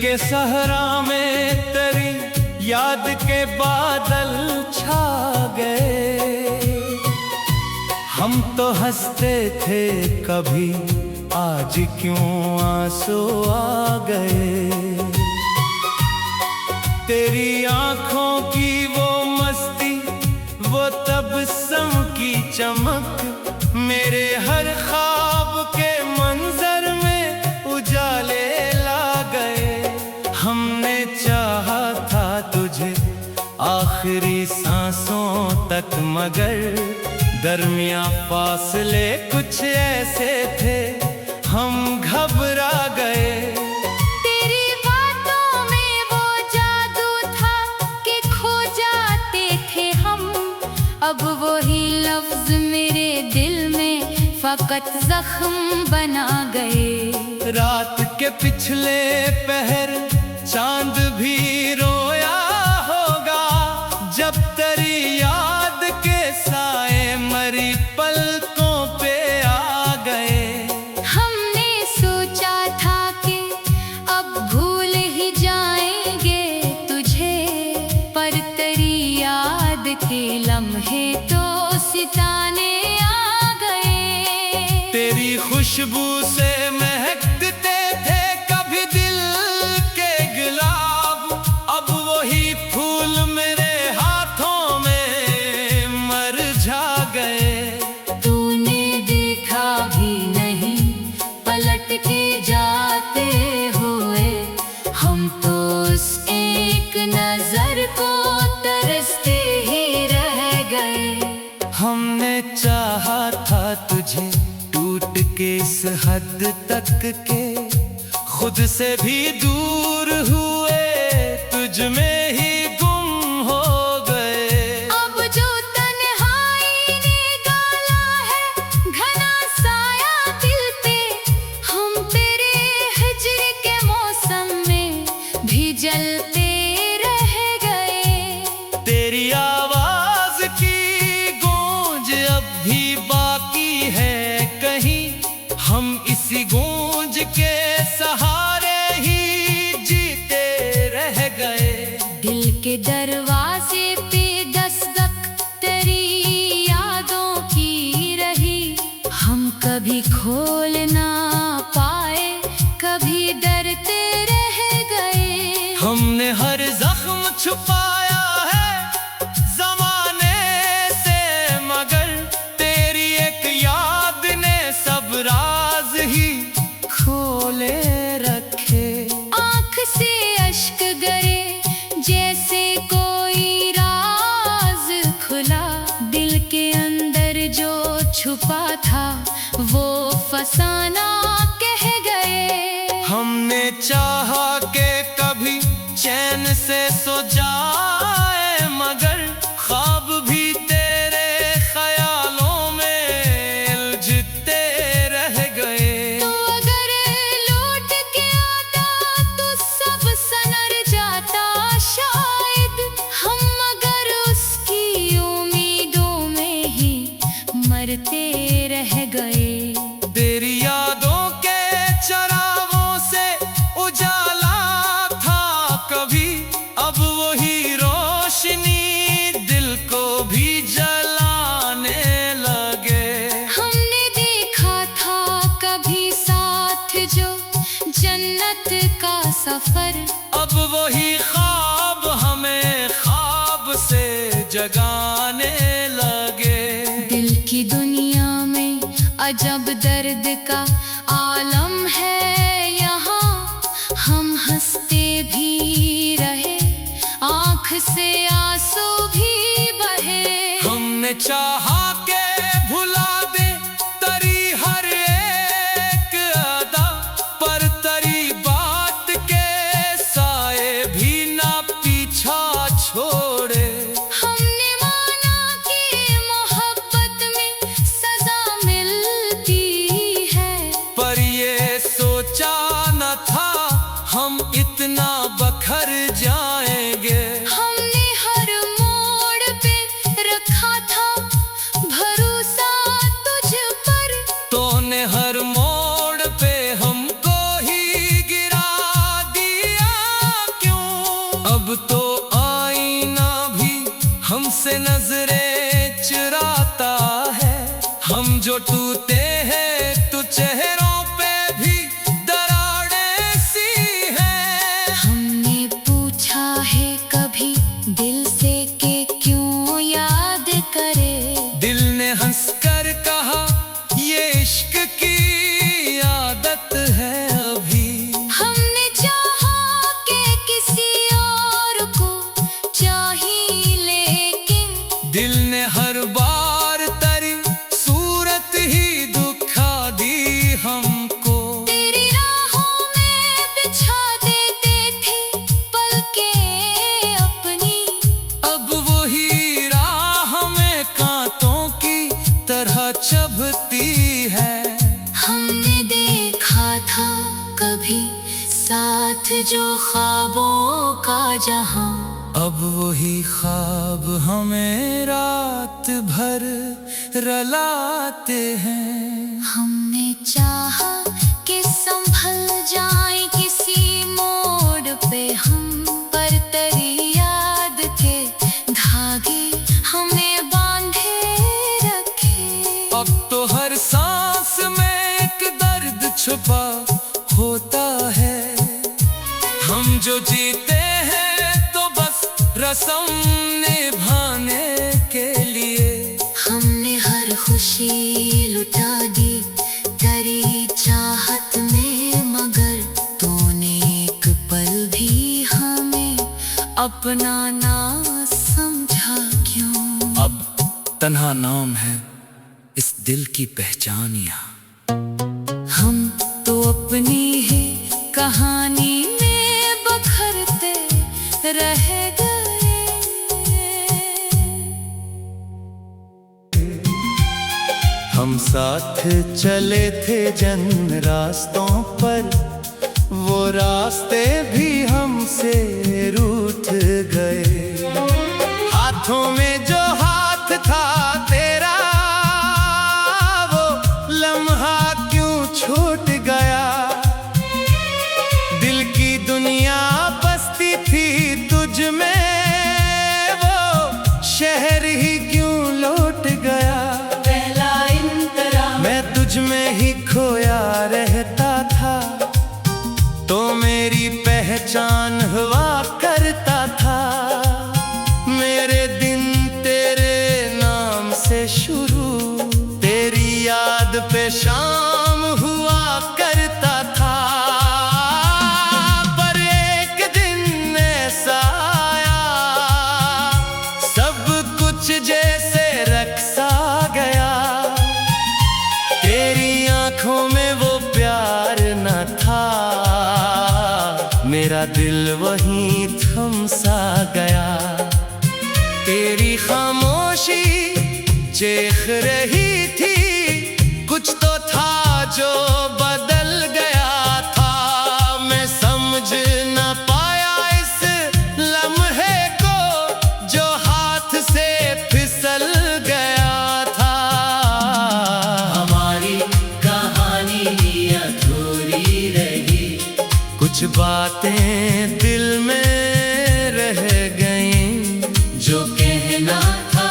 के सहरा में तेरी याद के बादल छा गए। हम तो हंसते थे कभी, आज क्यों आंसू आ गए। तेरी आंखों की वो मस्ती, वो तबस्सुम की चमक, मेरे हर ख्वाब के मंजर में उजाले ला गए। हमने चाहा था तुझे आखिरी सांसों तक, मगर दरमिया फासले कुछ ऐसे थे, हम घबरा गए। तेरी बातों में वो जादू था कि खो जाते थे हम। अब वही लफ्ज मेरे दिल में फकत जख्म बना गए। रात के पिछले पहर चांद भी रोया होगा, जब तेरी याद के साए मरी पलकों पे आ गए। हमने सोचा था कि अब भूल ही जाएंगे तुझे, पर तेरी याद के लम्हे तो सिताने आ गए। तेरी खुशबू से महकते थे कभी दिल के गुलाब, अब वही फूल मेरे हाथों में मुरझा गए। तूने देखा भी नहीं पलट के जाते हुए, हम तो उस एक नजर को तरसते ही रह गए। हमने चाहा था तुझे टूट के इस हद तक के, खुद से भी दूर हुए, तुझ में ही गुम हो गए। अब जो तन्हाई ने गाला है घना साया दिल पे, हम तेरे हिज्र के मौसम में भी जलते रह गए। तेरी आवाज की गूंज अब भी बाकी है कहीं, हम इसी गूंज के सहारे ही जीते रह गए। दिल के दरवाजे पे दस्तक तेरी यादों की रही, हम कभी खोल ना पाए, कभी डरते रह गए। हमने हर जख्म छुपाया है जमाने से, मगर तेरी एक याद ने सब राज ही खोले रखे। आँख से अश्क गरे जैसे कोई राज खुला, दिल के अंदर जो छुपा था वो फसाना कह गए। हमने चाहा के कभी चैन से सो जाए, मगर ख्वाब भी तेरे ख्यालों में उलझते रह गए। तो अगर लौट के आता तो सब सनर जाता शायद, हम मगर उसकी उम्मीदों में ही मरते रह गए। तेरी यादों के चरागों से उजाला था कभी, अब वही रोशनी दिल को भी जलाने लगे। हमने देखा था कभी साथ जो जन्नत का सफर, अब वही ख्वाब हमें ख्वाब से जगाने लगे। दिल की दुनिया में अजब दर्द का आलम है यहाँ, हम हंसते भी रहे, आँख से आंसू भी बहे। हमने चाहा के भुला दे तेरी हर एक अदा, पर तेरी बात के साए भी ना पीछा छोड़े। हमने माना कि मोहब्बत में सजा मिलती है, पर ये सोचा न था हम इतना बखर जाएंगे। हमने हर मोड़ पे रखा था जो टूटे हैं तो चेहरों पे भी दरारें सी हैं। हमने पूछा है कभी दिल से कि क्यों याद करे, दिल ने हंसकर कहा ये इश्क की आदत है अभी। हमने चाहा कि किसी और को चाहिए, लेकिन दिल ने हर बार तेरी सूरत ही दुखा दी हमको। तेरी राहों में बिछा देते थे पलकें अपनी, अब वही राह में कांटों की तरह चुभती है। हमने देखा था कभी साथ जो ख्वाबों का जहां, अब वही ख्वाब हमें रात भर रुलाते हैं। हमने चाहा कि संभल जाए किसी मोड़ पे हम, पर तेरी याद के धागे हमें बांधे रखे। अब तो हर सांस में एक दर्द छुपा होता है। हम जो जीते हैं तो बस रस्म निभाने के लिए। हमने हर खुशी लुटा दी तेरी चाहत में, मगर तूने एक पल भी हमें अपना ना समझा क्यों। अब तन्हा नाम है इस दिल की पहचान यहाँ। हम तो अपनी ही कहानी में बखरते रह गए। हम साथ चले थे जन रास्तों पर, वो रास्ते भी हमसे रूठ गए। हाथों में जो हाथ था तेरा, वो लम्हा क्यों छूट गया। दिल की दुनिया बसती थी तुझ में, वो शहर ही क्यों लौट गया। मैं तुझ में ही खोया रहता था, तो मेरी पहचान हुआ करता था। मेरे दिन तेरे नाम से शुरू, तेरी याद पे शाम हुआ करता था। पर एक दिन ऐसा आया, सब कुछ जैसे रक्सा गया। तेरी आंखों में वो प्यार न था, मेरा दिल वहीं थम सा गया। तेरी खामोशी चीख रही थी, कुछ तो था जो बदल गया था। मैं समझ न पाया इस लम्हे को, जो हाथ से फिसल गया था। हमारी कहानी अधूरी रही, कुछ बातें दिल में रह गईं, जो कहना था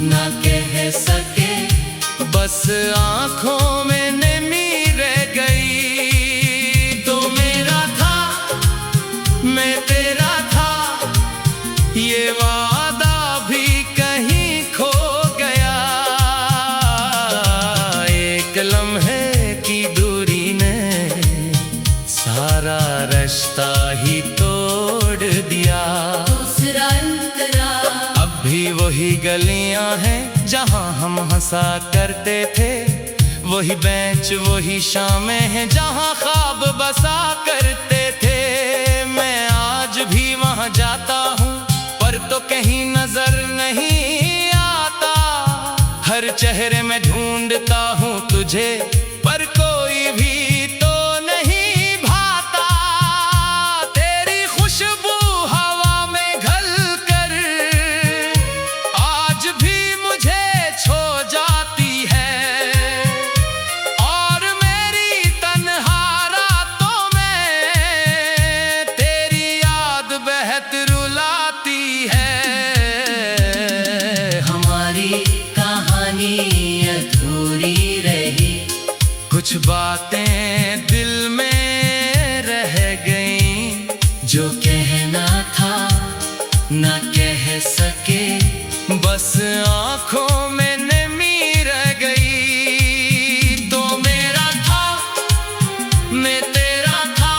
ना कह सके, बस आंखों में नमी रह गई। तो मेरा था मैं तेरा था, ये वादा भी कहीं खो गया। एक लम्हे की दूरी ने सारा रिश्ता ही तोड़ दिया। दूसरा अंतरा अब भी वही गलियां हैं जहां हम हंसा करते थे, वही बेंच वही शामें हैं जहां ख्वाब बसा करते थे। मैं आज भी वहां जाता हूँ, पर तो कहीं नजर नहीं आता। हर चेहरे में ढूंढता हूँ तुझे, पर कोई भी तो नहीं भाता। तेरी खुशबू हवा में घल कर आज भी मुझे छो जाती है, और मेरी तन्हा रातों में तेरी याद बहत रुलाती है। हमारी कहानी अधूरी कुछ बातें दिल में रह गईं, जो कहना था ना कह सके, बस आंखों में नमी रह गई। तो मेरा था मैं तेरा था,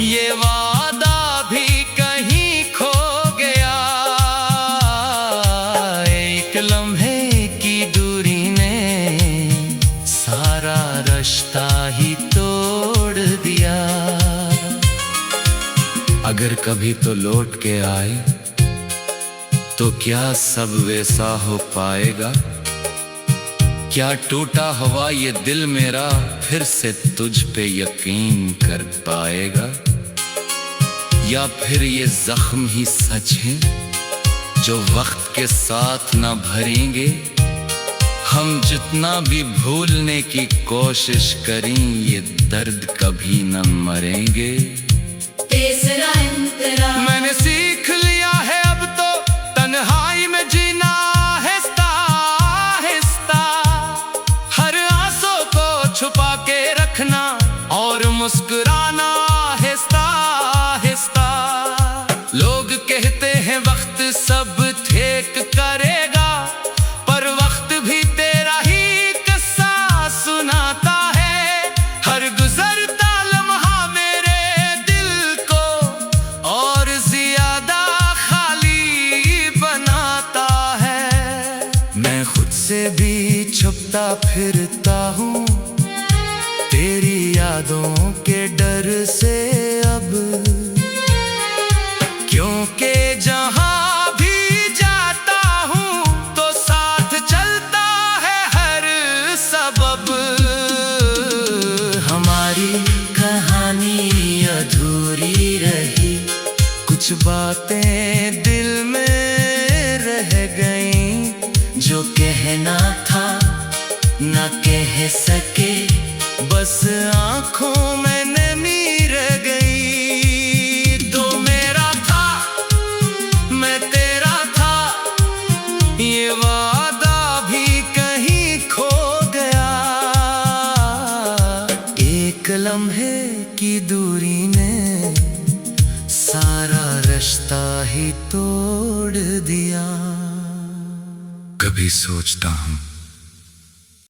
ये वादा भी कहीं खो गया। एक लम्हे की दूरी ने सारा रिश्ता ही तोड़ दिया। अगर कभी तो लौट के आए तो क्या सब वैसा हो पाएगा? क्या टूटा हुआ ये दिल मेरा फिर से तुझ पे यकीन कर पाएगा? या फिर ये जख्म ही सच है जो वक्त के साथ ना भरेंगे? हम जितना भी भूलने की कोशिश करें, ये दर्द कभी न मरेंगे। मैंने सीख लिया है अब तो तन्हाई में जीना आहिस्ता आहिस्ता, हर आंसू को छुपा के रखना और मुस्कुराना आहिस्ता आहिस्ता। लोग कहते हैं वक्त सब ठीक करेगा, पर वक्त भी तेरा ही किस्सा सुनाता है। हर गुजरता लम्हा मेरे दिल को और ज्यादा खाली बनाता है। मैं खुद से भी छुपता फिरता हूँ तेरी यादों के डर से अब, क्योंकि जहाँ भी जाता हूँ तो साथ चलता है हर सबब। हमारी कहानी अधूरी रही, कुछ बातें दिल में रह गईं, जो कहना था ना कह सके, बस आंखों में नमी रह गई। तो मेरा था मैं तेरा था, ये वादा भी कहीं खो गया। एक लम्हे की दूरी ने सारा रिश्ता ही तोड़ दिया। कभी सोचता हूँ